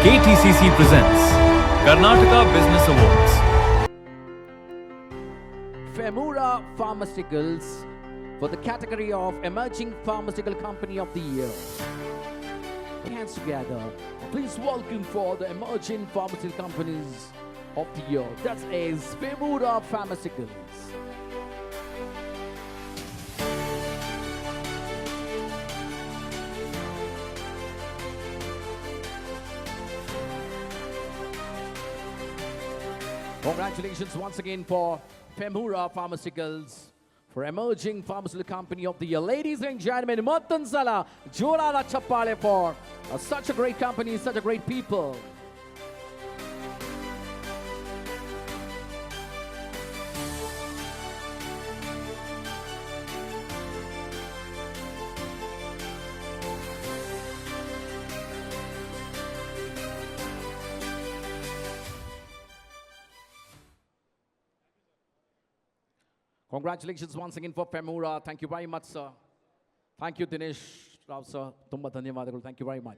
KTCC presents Karnataka Business Awards. Femura Pharmaceuticals for the category of Emerging Pharmaceutical Company of the Year. Hands together. Please welcome for the Emerging Pharmaceutical Companies of the Year. That is Femura Pharmaceuticals. Congratulations once again for Femura Pharmaceuticals for Emerging Pharmaceutical Company of the Year. Ladies and gentlemen, Mattansala, Jorala Chappale for such a great company, such a great people. Congratulations once again for Femura. Thank you very much, sir. Thank you, Dinesh Rao, sir. Tumba dhanyavadalu. Thank you very much.